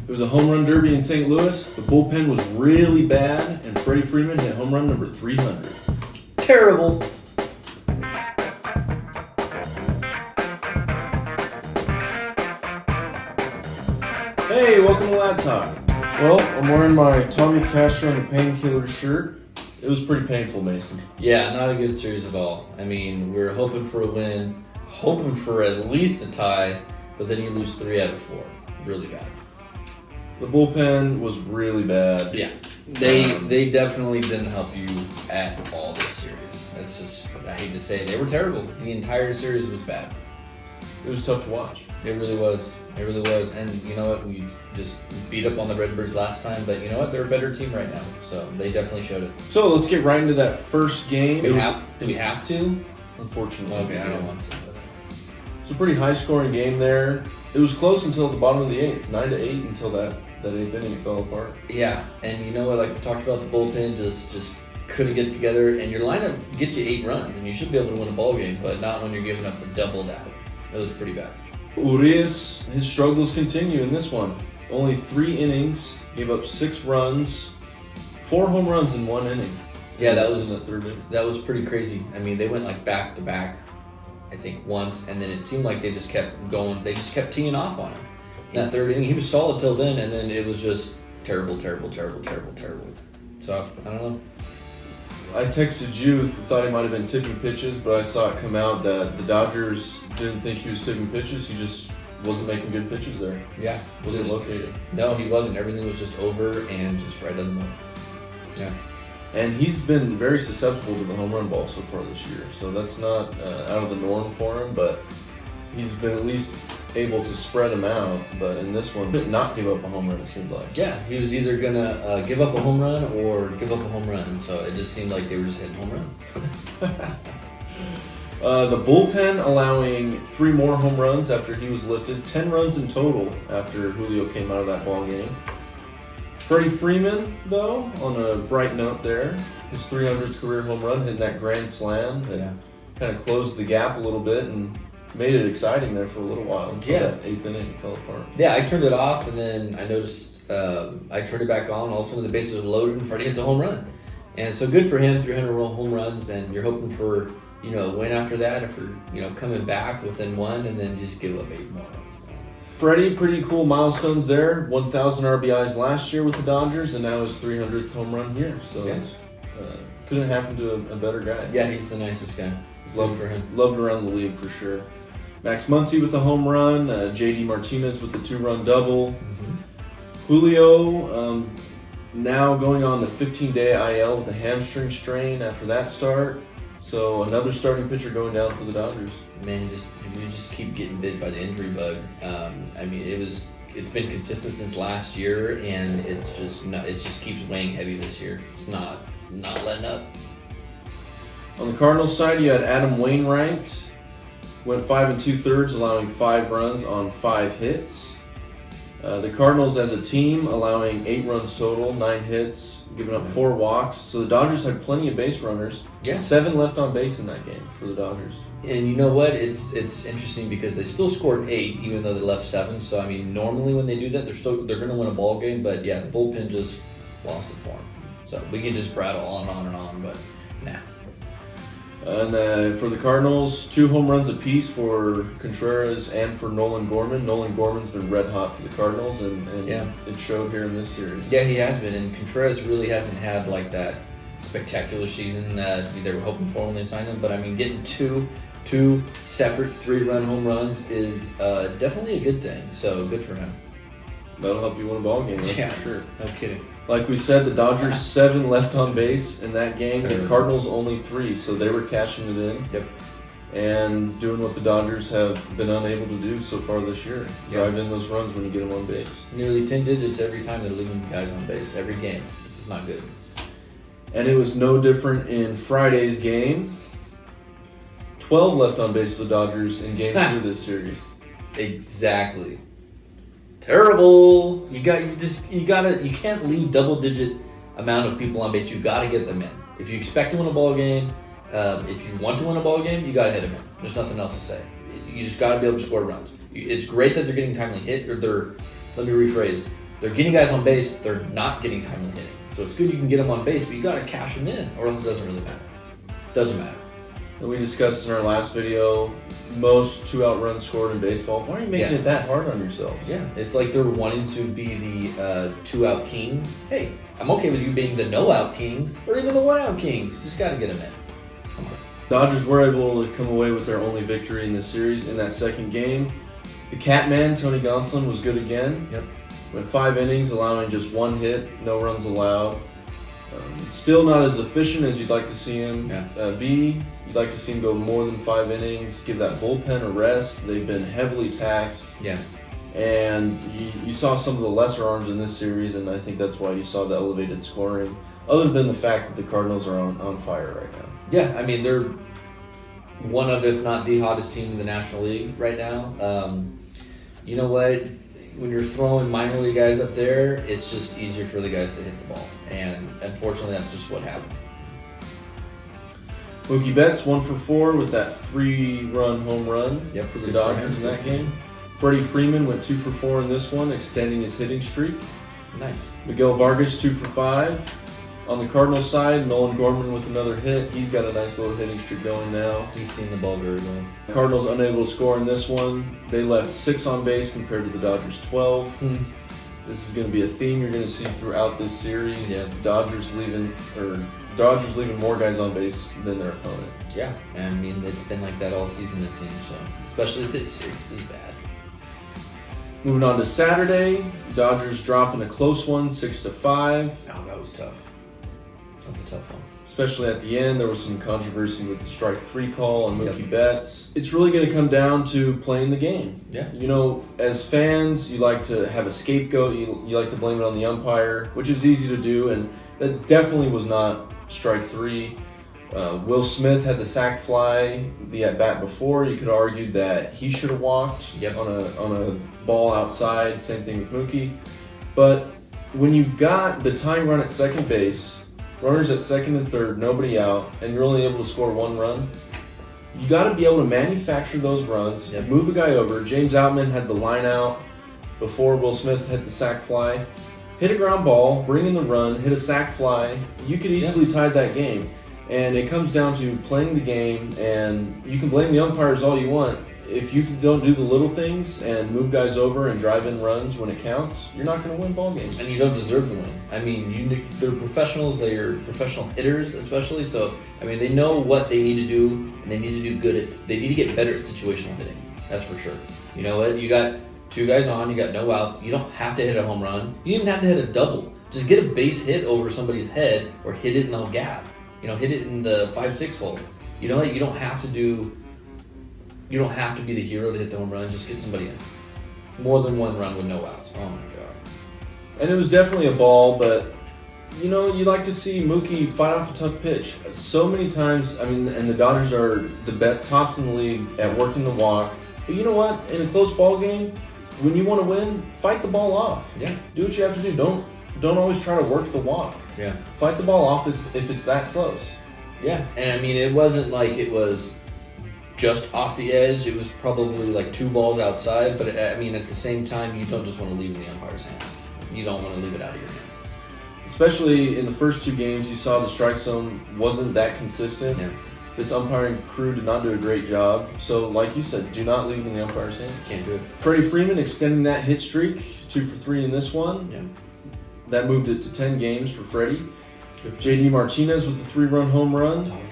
It was a home run derby in St. Louis. The bullpen was really bad, and Freddie Freeman hit home run number 300. Terrible. Hey, welcome to Lad Talk. Well, I'm wearing my Tommy Castro and the Painkiller shirt. It was pretty painful, Mason. Yeah, not a good series at all. I mean, we were hoping for a win, hoping for at least a tie, but then you lose 3 out of 4. Really bad. The bullpen was really bad. Yeah, they definitely didn't help you at all this series. That's just, I hate to say it, they were terrible. The entire series was bad. It was tough to watch. It really was. It really was. And you know what? We just beat up on the Redbirds last time, but you know what? They're a better team right now. So they definitely showed it. So let's get right into that first game. Do we have to? Unfortunately. Okay, I don't want to. It's a pretty high-scoring game there. It was close until the bottom of the 8th, 9-8 until that 8th inning fell apart. Yeah, and you know what? Like we talked about, the bullpen just couldn't get together, and your lineup gets you 8 runs, and you should be able to win a ball game, but not when you're giving up a double that. It was pretty bad. Urias, his struggles continue in this one. Only 3 innings, gave up 6 runs, 4 home runs in 1 inning. Yeah, that in was the 3rd inning. That was pretty crazy. I mean, they went like back to back, I think once, and then it seemed like they just kept going. They just kept teeing off on him. In that 3rd inning, he was solid till then, and then it was just terrible. So I don't know. I texted you, thought he might have been tipping pitches, but I saw it come out that the Dodgers didn't think he was tipping pitches. He just wasn't making good pitches there. Yeah. Wasn't locating. No, he wasn't. Everything was just over and just right on the money. Yeah. And he's been very susceptible to the home run ball so far this year. So that's not out of the norm for him, but he's been at least able to spread them out. But in this one, did not give up a home run, it seemed like. Yeah, he was either going to give up a home run or give up a home run. So it just seemed like they were just hitting home runs. The bullpen allowing 3 more home runs after he was lifted. 10 runs in total after Julio came out of that ball game. Freddie Freeman, though, on a bright note there, his 300th career home run, hitting that grand slam that kind of closed the gap a little bit and made it exciting there for a little while until that 8th inning fell apart. Yeah, I turned it off, and then I noticed I turned it back on. All of a sudden, the bases are loaded, and Freddie hits a home run. And so good for him, 300 home runs, and you're hoping for a win after that, after coming back within 1, and then just give up 8 more. Freddie, pretty cool milestones there. 1,000 RBIs last year with the Dodgers, and now his 300th home run here. So it's couldn't happen to a better guy. Yeah, he's the nicest guy. He's loved for him. Loved around the league for sure. Max Muncy with a home run. JD Martinez with the 2-run double. Mm-hmm. Julio now going on the 15-day IL with a hamstring strain after that start. So another starting pitcher going down for the Dodgers. Man, you just keep getting bit by the injury bug. I mean, it's been consistent since last year, and it just keeps weighing heavy this year. It's not letting up. On the Cardinals side, you had Adam Wainwright, went 5 2/3, allowing 5 runs on 5 hits. The Cardinals as a team allowing 8 runs total, 9 hits, giving up 4 walks. So the Dodgers had plenty of base runners. Yeah. 7 left on base in that game for the Dodgers. And you know what? It's interesting because they still scored 8, even though they left 7. So I mean, normally when they do that, they're going to win a ball game. But yeah, the bullpen just lost it for them. So we can just prattle on, but nah. And for the Cardinals, 2 home runs apiece for Contreras and for Nolan Gorman. Nolan Gorman's been red hot for the Cardinals, and it showed here in this series. Yeah, he has been, and Contreras really hasn't had like that spectacular season that they were hoping for when they signed him. But I mean, getting two separate 3-run home runs is definitely a good thing. So good for him. That'll help you win a ball game, that's for sure. No kidding. Like we said, the Dodgers 7 left on base in that game. The Cardinals only 3, so they were cashing it in. Yep. And doing what the Dodgers have been unable to do so far this year. Drive in those runs when you get them on base. Nearly 10 digits every time they're leaving guys on base. Every game. This is not good. And it was no different in Friday's game. 12 left on base for the Dodgers in Game 2 of this series. Exactly. Terrible. You can't leave double-digit amount of people on base. You got to get them in. If you expect to win a ball game, if you want to win a ball game, you got to hit them in. There's nothing else to say. You just got to be able to score runs. It's great that they're getting timely hit, let me rephrase. they're getting guys on base, they're not getting timely hitting. So it's good you can get them on base, but you got to cash them in, or else it doesn't really matter. Doesn't matter. And we discussed in our last video, most 2-out runs scored in baseball. Why are you making it that hard on yourselves? Yeah, it's like they're wanting to be the 2-out king. Hey, I'm okay with you being the no-out kings, or even the 1-out kings. You just got to get them in. Come on. Dodgers were able to come away with their only victory in this series in that second game. The Catman, Tony Gonsolin, was good again. Yep. Went 5 innings, allowing just 1 hit, no runs allowed. Still not as efficient as you'd like to see him be. You'd like to see him go more than 5 innings, give that bullpen a rest. They've been heavily taxed. Yeah. And you saw some of the lesser arms in this series, and I think that's why you saw the elevated scoring, other than the fact that the Cardinals are on fire right now. Yeah, I mean, they're one of, if not the hottest team in the National League right now. You know what? When you're throwing minor league guys up there, it's just easier for the guys to hit the ball. And unfortunately, that's just what happened. Mookie Betts 1 for 4 with that 3-run home run for the Dodgers in that game. Freddie Freeman went 2 for 4 in this one, extending his hitting streak. Nice. Miguel Vargas 2 for 5. On the Cardinals side, Nolan Gorman with another hit. He's got a nice little hitting streak going now. He's seen the ball very well. Cardinals unable to score in this one. They left 6 on base compared to the Dodgers 12. This is going to be a theme you're going to see throughout this series. Yeah. Dodgers leaving more guys on base than their opponent. Yeah, I mean, it's been like that all season, it seems. So, especially this series is bad. Moving on to Saturday, Dodgers dropping a close one, 6-5. Oh, that was tough. That's a tough one. Especially at the end, there was some controversy with the strike 3 call on Mookie Betts. It's really going to come down to playing the game. Yeah. You know, as fans, you like to have a scapegoat. You like to blame it on the umpire, which is easy to do, and that definitely was not strike 3. Will Smith had the sac fly the at-bat before. You could argue that he should have walked on a ball outside. Same thing with Mookie. But when you've got the tying run at second base, runners at second and third, nobody out, and you're only able to score 1 run, you got to be able to manufacture those runs, move a guy over. James Outman had the line out before Will Smith hit the sac fly. Hit a ground ball, bring in the run, hit a sac fly. You could easily tie that game. And it comes down to playing the game, and you can blame the umpires all you want. If you don't do the little things and move guys over and drive in runs when it counts, you're not going to win ball games. And you don't deserve the win. I mean, they're professionals. They're professional hitters, especially. So, I mean, they know what they need to do, and they need to do good at. They need to get better at situational hitting. That's for sure. You know what? You got 2 guys on. You got no outs. You don't have to hit a home run. You even have to hit a double. Just get a base hit over somebody's head or hit it in the gap. You know, hit it in the 5-6 hole. You know what? You don't have to be the hero to hit the home run. Just get somebody in. More than 1 run with no outs. Oh my god. And it was definitely a ball, but you know, you like to see Mookie fight off a tough pitch. So many times, I mean, and the Dodgers are the tops in the league at working the walk. But you know what? In a close ball game, when you want to win, fight the ball off. Yeah. Do what you have to do. Don't always try to work the walk. Yeah. Fight the ball off if it's that close. Yeah, and I mean, it wasn't like it was just off the edge. It was probably like 2 balls outside, but I mean, at the same time, you don't just want to leave it in the umpire's hand. You don't want to leave it out of your hands. Especially in the first 2 games, you saw the strike zone wasn't that consistent. Yeah. This umpiring crew did not do a great job. So, like you said, do not leave it in the umpire's hand. Can't do it. Freddie Freeman extending that hit streak, 2 for 3 in this one. Yeah. That moved it to 10 games for Freddie. J.D. Martinez with the 3-run home run. Oh, yeah.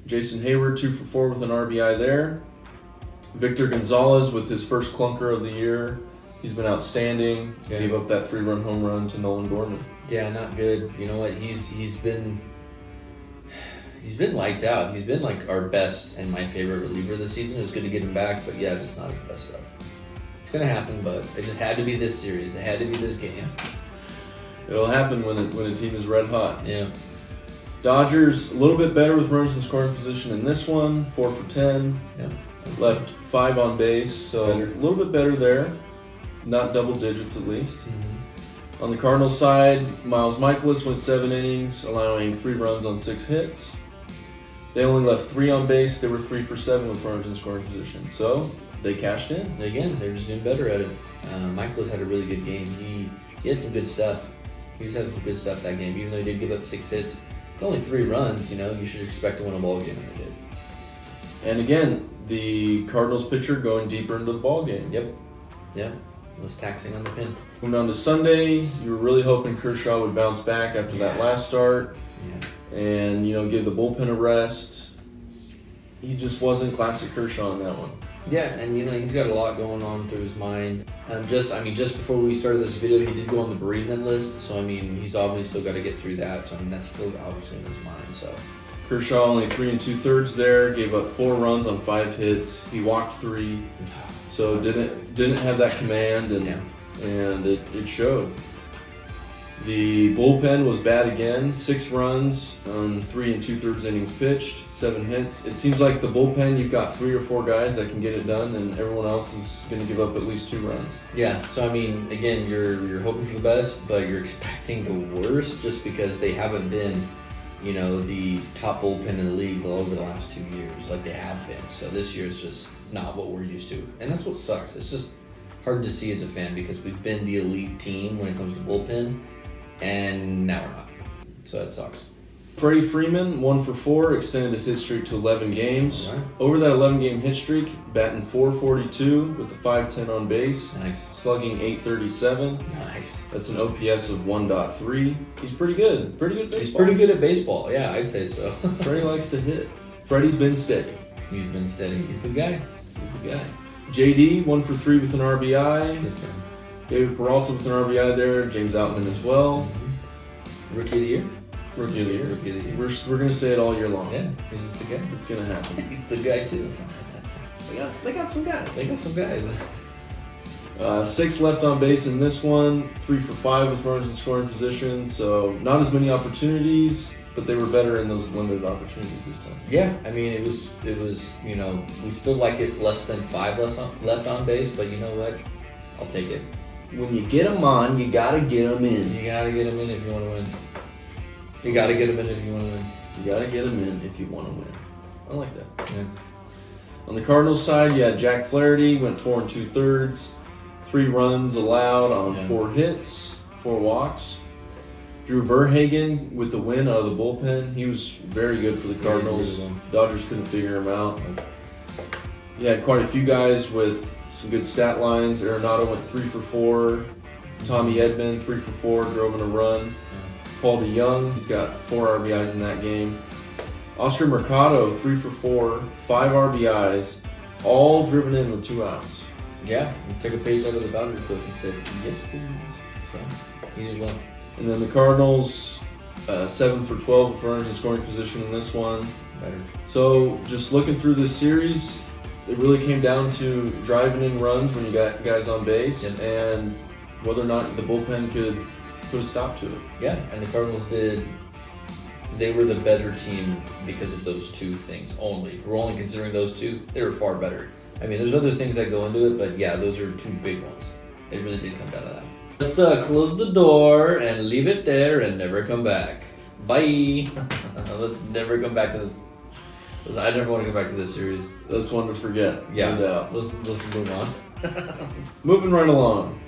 Jason Hayward 2 for 4 with an RBI there. Victor Gonzalez with his first clunker of the year. He's been outstanding. Yeah. Gave up that 3-run home run to Nolan Gorman. Yeah, not good. You know what? He's been lights out. He's been like our best and my favorite reliever this season. It was good to get him back, but yeah, just not his best stuff. It's gonna happen, but it just had to be this series. It had to be this game. It'll happen when a team is red hot. Yeah. Dodgers a little bit better with runners in scoring position in this one, 4 for 10. Yeah. Left 5 on base, so Better. a little bit better there. Not double digits at least. Mm-hmm. On the Cardinals side, Miles Michaelis went 7 innings, allowing 3 runs on 6 hits. They only left 3 on base. They were 3 for 7 with runners in scoring position, so they cashed in. Again, they're just doing better at it. Michaelis had a really good game. He had some good stuff. He was having some good stuff that game, even though he did give up 6 hits. It's only 3 runs, you know. You should expect to win a ball game, and they did. And again, the Cardinals pitcher going deeper into the ball game. Yep. Yeah. Less taxing on the pin. Moving on to Sunday, you were really hoping Kershaw would bounce back after that last start. Yeah. And, give the bullpen a rest. He just wasn't classic Kershaw in that one. Yeah, and he's got a lot going on through his mind. Just before we started this video, he did go on the bereavement list. So he's obviously still got to get through that. So that's still obviously in his mind. So Kershaw only 3 2/3 there, gave up 4 runs on 5 hits. He walked 3, so didn't have that command, and it showed. The bullpen was bad again. 6 runs on 3 2/3 innings pitched, 7 hits. It seems like the bullpen, you've got 3 or 4 guys that can get it done, and everyone else is going to give up at least 2 runs. Yeah. So again, you're hoping for the best, but you're expecting the worst, just because they haven't been, the top bullpen in the league over the last 2 years, like they have been. So this year is just not what we're used to, and that's what sucks. It's just hard to see as a fan because we've been the elite team when it comes to bullpen. And now we're not. So that sucks. Freddie Freeman, 1 for 4, extended his hit streak to 11 games. Right. Over that 11-game hit streak, batting .442 with a .510 on base. Nice. Slugging .837. Nice. That's an OPS of 1.3. He's pretty good. Pretty good baseball. He's pretty good at baseball. Yeah, I'd say so. Freddie likes to hit. Freddie's been steady. He's been steady. He's the guy. He's the guy. JD, 1 for 3 with an RBI. Good for him. David Peralta with an RBI there. James Outman as well. Rookie of the year? Rookie of the year. Rookie of the year. We're going to say it all year long. Yeah, he's just the guy. It's going to happen. He's the guy, too. They got some guys. They got some guys. 6 left on base in this one. 3 for 5 with runners in scoring position. So not as many opportunities, but they were better in those limited opportunities this time. Yeah, it was. We still like it less than 5 left on base, but you know what? I'll take it. When you get them on, you gotta get them in. You gotta get them in if you want to win. You gotta get them in if you want to win. You gotta get them in if you want to win. I like that. Yeah. On the Cardinals side, you had Jack Flaherty, went 4 2/3, 3 runs allowed on 4 hits, 4 walks. Drew Verhagen with the win out of the bullpen. He was very good for the Cardinals. Really Dodgers couldn't figure him out. You had quite a few guys with some good stat lines. Arenado went 3 for 4. Tommy Edman, 3 for 4, drove in a run. Paul DeYoung, he's got 4 RBIs in that game. Oscar Mercado, 3 for 4, 5 RBIs, all driven in with 2 outs. Yeah, he took a page out of the Dodgers book and said, yes, please. So, he did well. And then the Cardinals, 7 for 12 with runners in scoring position in this one. Better. So, just looking through this series, it really came down to driving in runs when you got guys on base, and whether or not the bullpen could put a stop to it. Yeah, and the Cardinals did. They were the better team because of those 2 things only. If we're only considering those 2, they were far better. There's other things that go into it, but yeah, those are 2 big ones. It really did come down to that. Let's close the door and leave it there and never come back. Bye. Let's never come back to this. I never want to go back to this series. That's one to forget. Yeah. And, let's move on. Moving right along.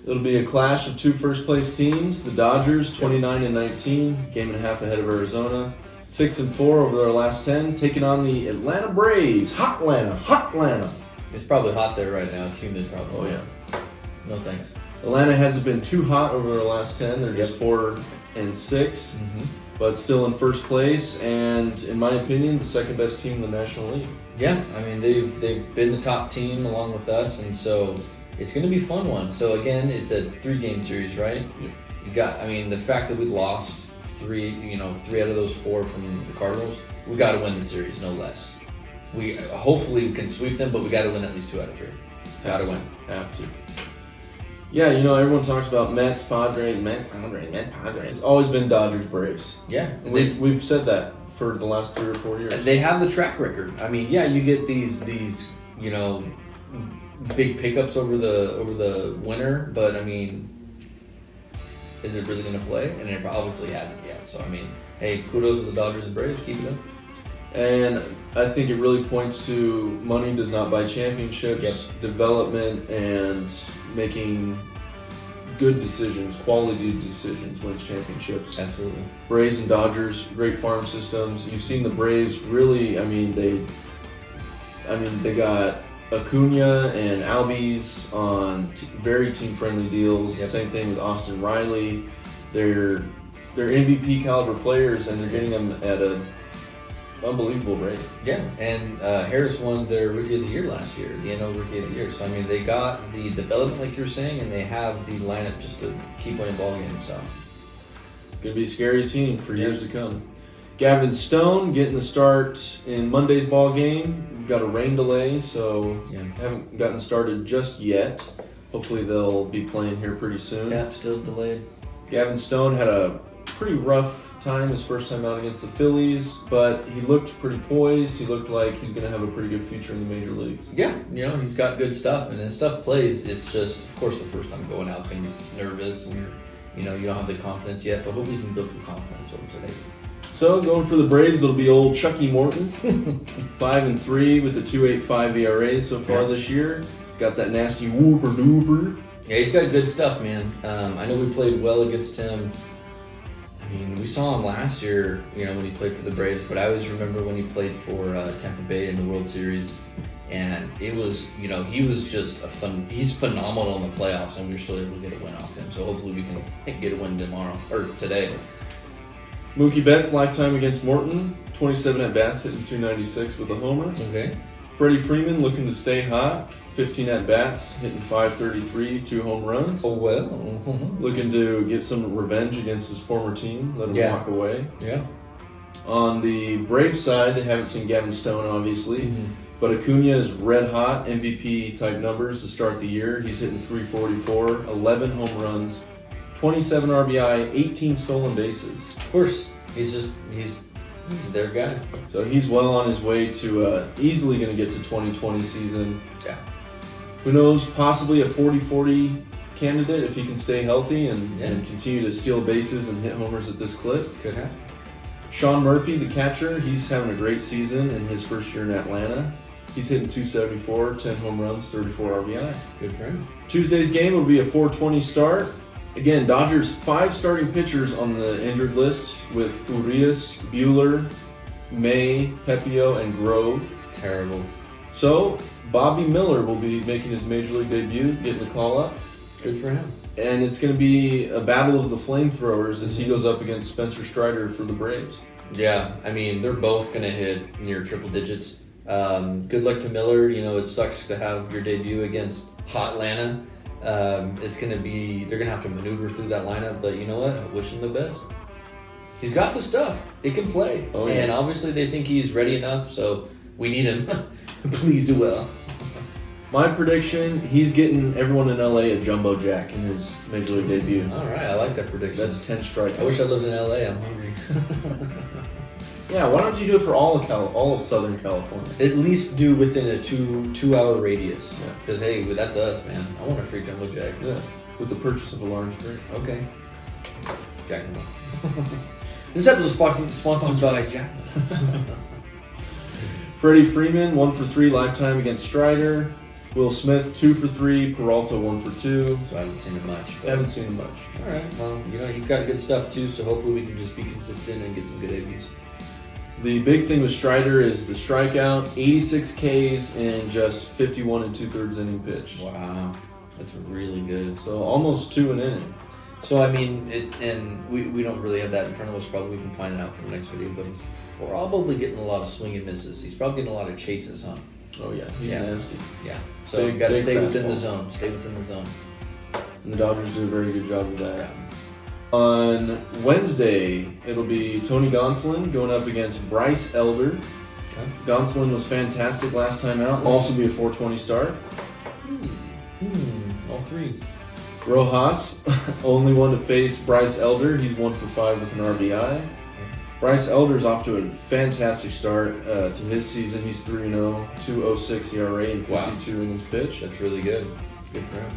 It'll be a clash of 2 first-place teams. The Dodgers, 29-19, game and a half ahead of Arizona. 6-4 over their last 10, taking on the Atlanta Braves. Hot Atlanta. It's probably hot there right now. It's humid, probably. Oh yeah. No thanks. Atlanta hasn't been too hot over their last 10. They're just 4 and 6, but still in first place, and in my opinion, the second best team in the National League. Yeah, they've been the top team along with us, and so it's going to be a fun one. So again, it's a 3-game series, right? Yeah. You got, the fact that we lost 3 out of those 4 from the Cardinals, we got to win the series, no less. We hopefully can sweep them, but we got to win at least 2 out of 3. Got to win. Have to. Yeah, everyone talks about Mets, Padres. It's always been Dodgers, Braves. Yeah, and we've said that for the last 3 or 4 years. They have the track record. You get these big pickups over the winter, but is it really going to play? And it obviously hasn't yet. So hey, kudos to the Dodgers and Braves. Keep it up. And I think it really points to money does not buy championships, Yep. development, and making good decisions, quality decisions wins championships. Absolutely. Braves and Dodgers, great farm systems. You've seen the Braves really, they got Acuna and Albies on very team-friendly deals. Yep. Same thing with Austin Riley. They're MVP caliber players, and they're getting them at a unbelievable rate. Yeah, and Harris won their Rookie of the Year last year, the NL Rookie of the Year. So, I mean, they got the development, like you were saying, and they have the lineup just to keep winning ball games. So, It's going to be a scary team for years to come. Gavin Stone getting the start in Monday's ball game. We've got a rain delay, so haven't gotten started just yet. Hopefully they'll be playing here pretty soon. yeah, still delayed. Gavin Stone had a pretty rough time his first time out against the Phillies, but he looked pretty poised. He looked like he's going to have a pretty good future in the major leagues. Yeah, he's got good stuff, and his stuff plays. It's just, of course, the first time going out, it's going to be nervous, and you don't have the confidence yet, but hopefully you can build some confidence over today. So going for the Braves, it'll be old Chucky Morton, 5-3 with a 2.85 ERA so far this year. He's got that nasty whooper duper. Yeah, he's got good stuff, man. I know we played well against him. I mean, we saw him last year, when he played for the Braves, but I always remember when he played for Tampa Bay in the World Series, and it was, he was just he's phenomenal in the playoffs, and we were still able to get a win off him. So hopefully we can get a win tomorrow, or today. Mookie Betts, lifetime against Morton, 27 at-bats, hitting 296 with a homer. Okay. Freddie Freeman looking to stay hot, 15 at-bats, hitting 533, 2 home runs. Oh, well. Looking to get some revenge against his former team, let him walk away. Yeah. On the Braves side, they haven't seen Gavin Stone, obviously, but Acuna is red hot, MVP-type numbers to start the year. He's hitting 344, 11 home runs, 27 RBI, 18 stolen bases. Of course, he's their guy. So he's well on his way to easily going to get to 2020 season. Yeah. Who knows, possibly a 40-40 candidate if he can stay healthy and continue to steal bases and hit homers at this clip. Could happen. Sean Murphy, the catcher, he's having a great season in his first year in Atlanta. He's hitting 274, 10 home runs, 34 RBI. Good for him. Tuesday's game will be a 4:20 start. Again, Dodgers 5 starting pitchers on the injured list with Urias, Buehler, May, Pepio, and Grove. Terrible. So, Bobby Miller will be making his major league debut, getting the call up. Good for him. And it's going to be a battle of the flamethrowers as he goes up against Spencer Strider for the Braves. Yeah, I mean, they're both going to hit near triple digits. Good luck to Miller. It sucks to have your debut against hot Atlanta. It's going to be, they're going to have to maneuver through that lineup, but you know what? I wish him the best. He's got the stuff. He can play. Oh, yeah. And obviously they think he's ready enough, so we need him. Please do well. My prediction, he's getting everyone in LA a jumbo jack in his major league debut. All right, I like that prediction. That's 10 strikeouts. I wish I lived in LA. I'm hungry. Yeah, why don't you do it for all of Southern California? At least do within a two-hour radius. Yeah. Because, hey, that's us, man. I want a free jumbo jack. Yeah, with the purchase of a large drink. Okay. Jack and This episode is sponsored by Jack. Freddie Freeman, 1 for 3 lifetime against Strider. Will Smith, 2 for 3. Peralta, 1 for 2. So I haven't seen him much. But... Haven't seen him much. All right. Well, he's got good stuff too. So hopefully we can just be consistent and get some good ABs. The big thing with Strider is the strikeout, 86 Ks in just 51 2/3 inning pitch. Wow, that's really good. So almost 2 an inning. So I mean, we don't really have that in front of us. Probably we can find it out for the next video. But he's probably getting a lot of swing and misses. He's probably getting a lot of chases, huh? Oh yeah, he's nasty. Yeah. So you got to stay within the zone. Stay within the zone. And the Dodgers do a very good job of that. Yeah. On Wednesday, it'll be Tony Gonsolin going up against Bryce Elder. Okay. Gonsolin was fantastic last time out. Also be a 4:20 start. All 3. Rojas, only one to face Bryce Elder. He's 1 for 5 with an RBI. Bryce Elder's off to a fantastic start to his season. He's 3-0, 2.06 ERA and 52 innings pitched. That's really good. Good for him.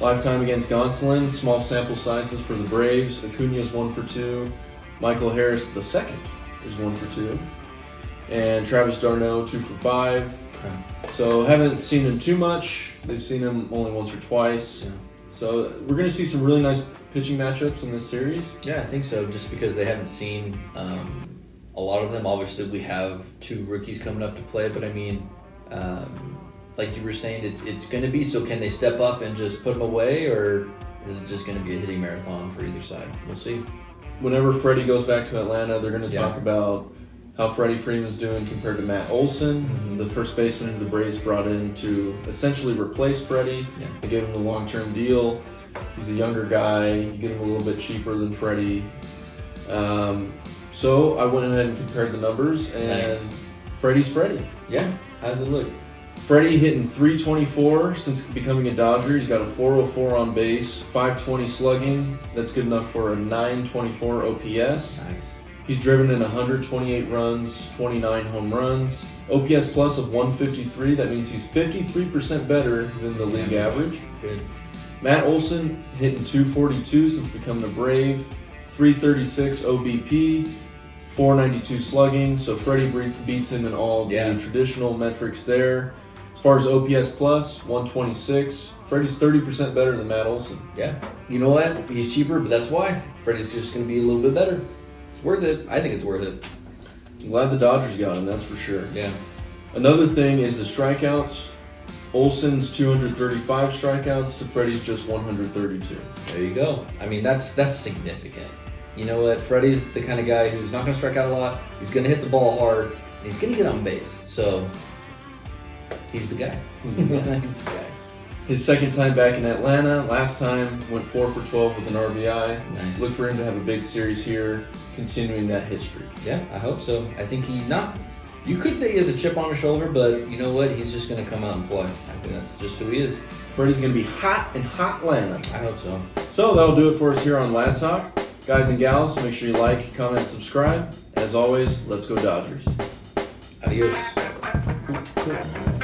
Lifetime against Gonsolin, small sample sizes for the Braves. Acuna's 1 for 2. Michael Harris II is 1 for 2. And Travis d'Arnaud, 2 for 5. Okay. So haven't seen him too much. They've seen him only once or twice. Yeah. So we're going to see some really nice pitching matchups in this series. Yeah, I think so. Just because they haven't seen a lot of them. Obviously, we have 2 rookies coming up to play, but I mean, like you were saying, it's going to be. So can they step up and just put them away, or is it just going to be a hitting marathon for either side? We'll see. Whenever Freddie goes back to Atlanta, they're going to talk about how Freddie Freeman's doing compared to Matt Olson, the first baseman who the Braves brought in to essentially replace Freddie. Yeah. They gave him a long-term deal. He's a younger guy. You get him a little bit cheaper than Freddie. So I went ahead and compared the numbers, and Nice. Freddie's Freddie. Yeah. How does it look? Freddie hitting .324 since becoming a Dodger. He's got a .404 on base, .520 slugging. That's good enough for a .924 OPS. Nice. He's driven in 128 runs, 29 home runs. OPS plus of 153. That means he's 53% better than the league average. Good. Matt Olson hitting .242 since becoming a Brave. .336 OBP. .492 slugging. So Freddie beats him in all the traditional metrics there. As far as OPS plus, 126. Freddie's 30% better than Matt Olson. Yeah. You know what? He's cheaper, but that's why. Freddie's just going to be a little bit better. It's worth it. I think it's worth it. I'm glad the Dodgers got him, that's for sure. Yeah. Another thing is the strikeouts. Olson's 235 strikeouts to Freddie's just 132. There you go. I mean, that's significant. You know what? Freddie's the kind of guy who's not going to strike out a lot. He's going to hit the ball hard. And he's going to get on base. So, he's the guy. He's the guy. He's the guy. His second time back in Atlanta. Last time went 4 for 12 with an RBI. Nice. Look for him to have a big series here, continuing that hit streak. Yeah, I hope so. I think you could say he has a chip on his shoulder, but you know what? He's just going to come out and play. I think that's just who he is. Freddie's going to be hot in Hotlanta. I hope so. So that'll do it for us here on Lad Talk. Guys and gals, make sure you like, comment, subscribe. As always, let's go Dodgers. Adios. Cool.